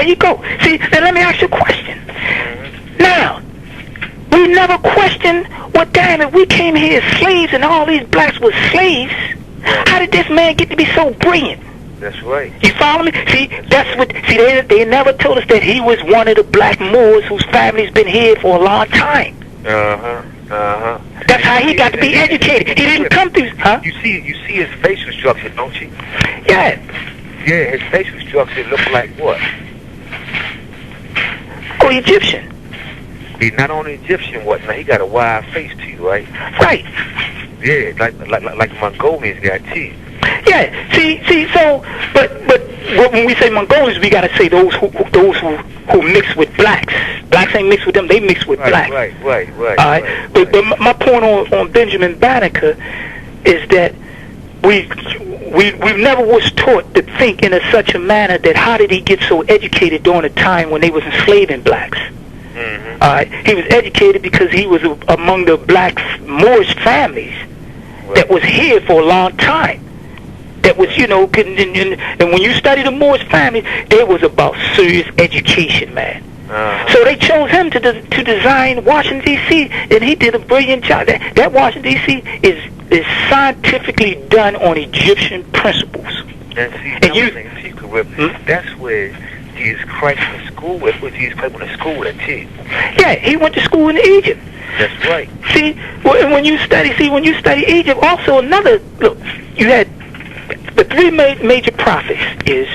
There you go. See, now let me ask you a question. Now, we never questioned, well, damn it, we came here as slaves and all these blacks were slaves. How did this man get to be so brilliant? That's right. You follow me? See, that's what. See, they never told us that he was one of the black Moors whose family's been here for a long time. That's how he got to be educated. He didn't come through, huh? You see his facial structure, don't you? Yeah. Yeah, his facial structure looked like what? Oh, Egyptian. He's not only Egyptian, whatnot. He got a wide face too, right? Right. Yeah, like Mongolians got teeth. Yeah. See. So, but when we say Mongolians, we gotta say those who mix with blacks. Blacks ain't mixed with them; they mix with blacks. Right. All right. But my point on Benjamin Banneker is that we never was taught to think in such a manner that how did he get so educated during a time when they was enslaving blacks? All right. He was educated because he was among the black Moorish families that was here for a long time. That was, and when you study the Moorish family, they was about serious education, man. So they chose him to design Washington, D.C., and he did a brilliant job. That Washington, D.C. is scientifically done on Egyptian principles. That's where Jesus Christ went to school with. Jesus Christ went to school with too. Yeah, he went to school in Egypt. That's right. See, when you study Egypt, also look, you had the three major prophets is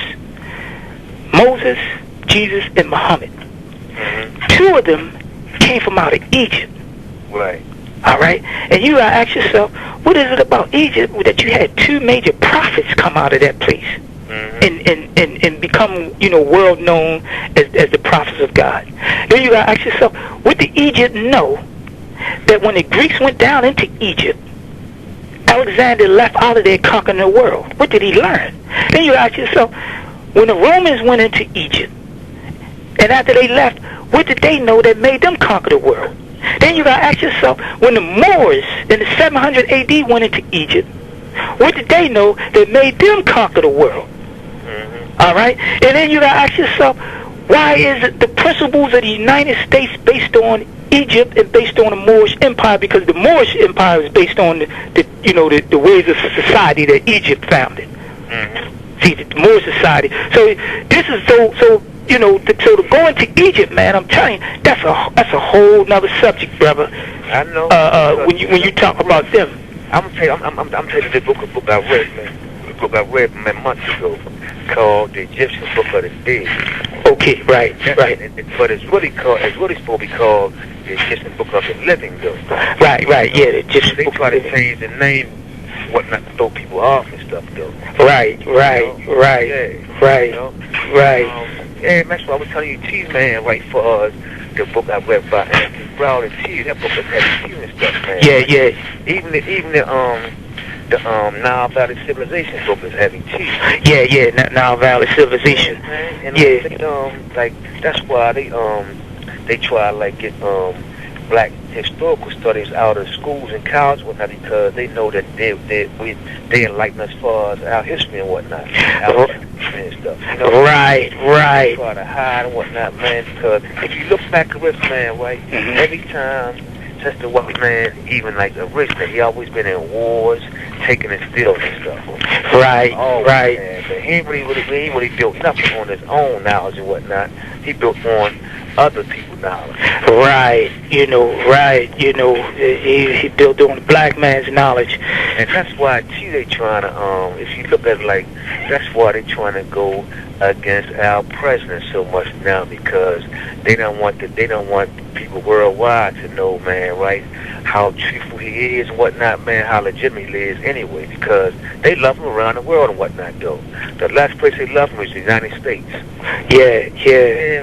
Moses, Jesus, and Muhammad. Two of them came from out of Egypt. Right. All right? And you gotta ask yourself, what is it about Egypt that you had two major prophets come out of that place and become, world known as the prophets of God? Then you gotta ask yourself, what did Egypt know that when the Greeks went down into Egypt, Alexander left out of there conquering the world? What did he learn? Then you ask yourself, when the Romans went into Egypt, and after they left, what did they know that made them conquer the world? Then you gotta ask yourself, when the Moors in the 700 AD went into Egypt, what did they know that made them conquer the world? All right? And then you gotta ask yourself, why is it the principles of the United States based on Egypt and based on the Moorish Empire? Because the Moorish Empire is based on the ways of society that Egypt founded. See, the Moorish society. So this is so to go into Egypt, man, I'm telling you, that's a whole nother subject, brother. I know. When you talk about them. I'm telling you the book I read, man. The book I read months ago called The Egyptian Book of the Dead. Okay, right. But it's really supposed to be called The Egyptian Book of the Living, though. Right, yeah, the Egyptian Book of the Living. They try to change the name, whatnot, to throw people off and stuff, though. Right. Yeah, that's what I was telling you, T, man, right, for the book I read by Anthony Brown and T, that book was heavy and stuff, man. Yeah. Even the Nile Valley Civilization book is heavy too. Yeah, Nile Valley Civilization. And like that's why they try to like get black historical studies out of schools and colleges and whatnot, because they know that they enlighten us as far as our history and whatnot, our history and stuff. Right. They try to hide and whatnot, man. Because if you look back at this man, right, every time since the white man, even like the rich man, he always been in wars, taking and stealing and stuff. Right. Man. But he ain't really built nothing on his own knowledge and whatnot. He built on other people's knowledge. Right. He built on the black man's knowledge. And that's why too they trying to if you look at it like, that's why they trying to go against our president so much now, because they don't want people worldwide to know, man, right, how truthful he is and whatnot, man, how legitimate he is anyway, because they love him around the world and whatnot, though. The last place they love him is the United States. Yeah,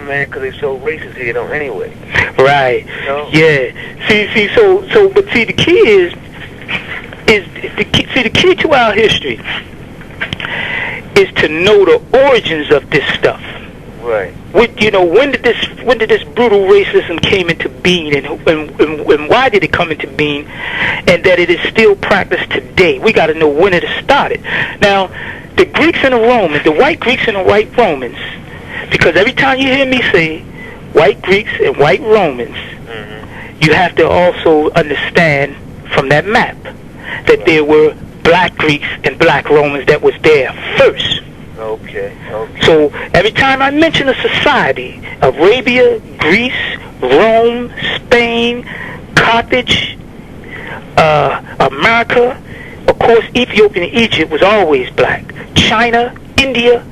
man, because they're so racist here, though, anyway. Right. Yeah. See, but see, the key is the key to our history is to know the origins of this stuff. Right. When did this brutal racism came into being, and why did it come into being, and that it is still practiced today? We got to know when it started. Now, the Greeks and the Romans, the white Greeks and the white Romans, Because every time you hear me say white Greeks and white Romans, you have to also understand from that map that there were black Greeks and black Romans that was there first. Okay. So every time I mention a society, Arabia, Greece, Rome, Spain, Carthage, America, of course Ethiopia and Egypt was always black. China, India,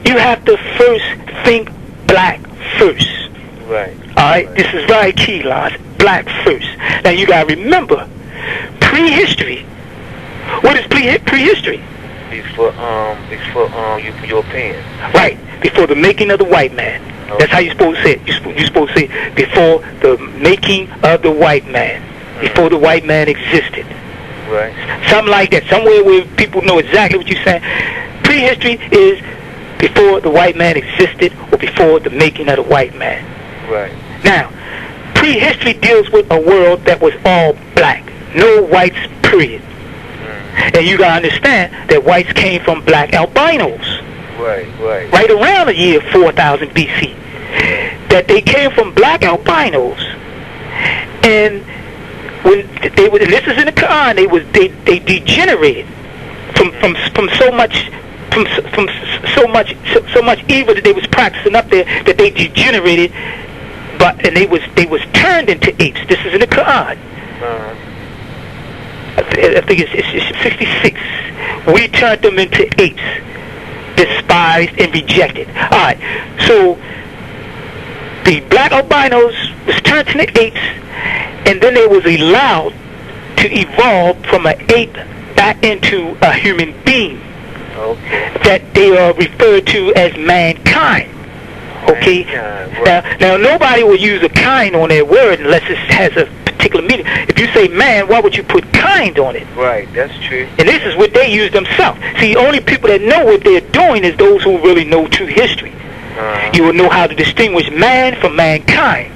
you have to first think black first. Right. Alright, this is very key, Lance. Black first. Now you gotta remember, prehistory. What is prehistory? Before European. Right, before the making of the white man. Okay. That's how you're supposed to say it. You're supposed to say before the making of the white man. Before the white man existed. Right. Something like that. Somewhere where people know exactly what you're saying. Prehistory is before the white man existed or before the making of the white man. Right. Now, prehistory deals with a world that was all black. No whites, period. And you gotta understand that whites came from black albinos. Right. Right around the year 4000 BC. That they came from black albinos, and when they were, and this is in the Quran, they degenerated from so much evil that they was practicing up there, that they degenerated, and they was turned into apes. This is in the Quran. I think it's 66. We turned them into apes, despised and rejected. Alright, so the black albinos was turned into apes, and then they was allowed to evolve from an ape back into a human being. Okay. That they are referred to as mankind. Okay? Right. Now nobody will use a kind on their word unless it has a particular meaning. If you say man, why would you put kind on it? Right, that's true. And this is what they use themselves. See, only people that know what they're doing is those who really know true history. You will know how to distinguish man from mankind.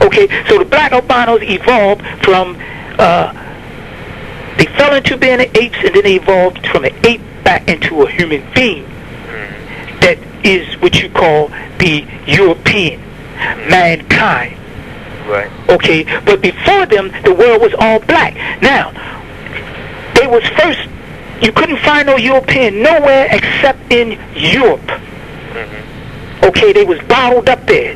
Okay, so the black albinos evolved from, they fell into being apes, and then they evolved from an ape back into a human being. That is what you call the European, mankind. Right. Okay, but before them, the world was all black. Now, they was first, you couldn't find no European nowhere except in Europe. Okay, they was bottled up there.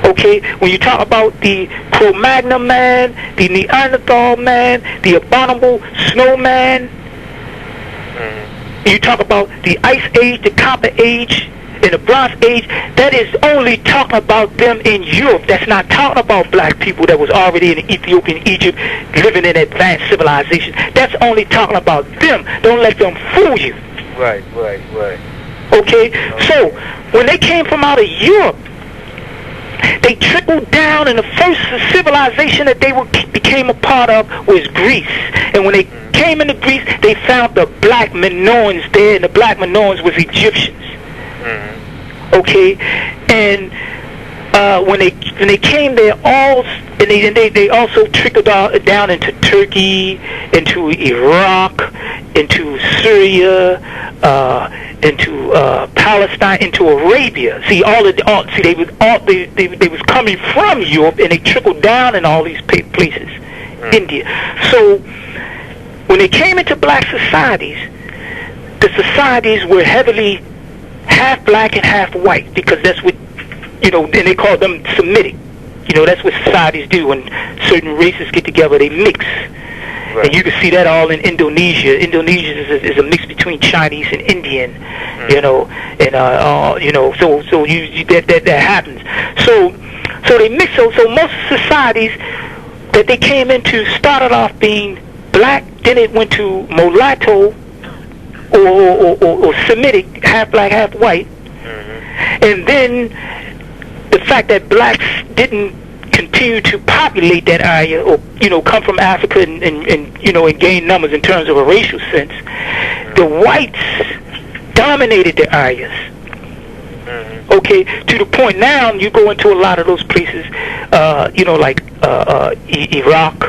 Okay, when you talk about the Cro-Magnon man, the Neanderthal man, the abominable snowman, you talk about the Ice Age, the Copper Age, and the Bronze Age, that is only talking about them in Europe. That's not talking about black people that was already in Ethiopia and Egypt living in advanced civilization. That's only talking about them. Don't let them fool you. Right. Okay? So, when they came from out of Europe, they trickled down, and the first civilization that they became a part of was Greece. And when they came into Greece, they found the black Minoans there, and the black Minoans was Egyptians. Okay, and when they came there, they also trickled down into Turkey, into Iraq, into Syria, into Palestine, into Arabia. See, they was coming from Europe, and they trickled down in all these places, India. So when they came into black societies, the societies were heavily half black and half white, because that's what, and they call them Semitic. That's what societies do. When certain races get together, they mix. Right. And you can see that all in Indonesia. Indonesia is a mix between Chinese and Indian, so that happens. So they mix. So most societies that they came into started off being black, then it went to mulatto, or Semitic, half black, half white. And then the fact that blacks didn't continue to populate that area, or come from Africa and gain numbers in terms of a racial sense, the whites dominated the areas. Okay, to the point now you go into a lot of those places, like Iraq,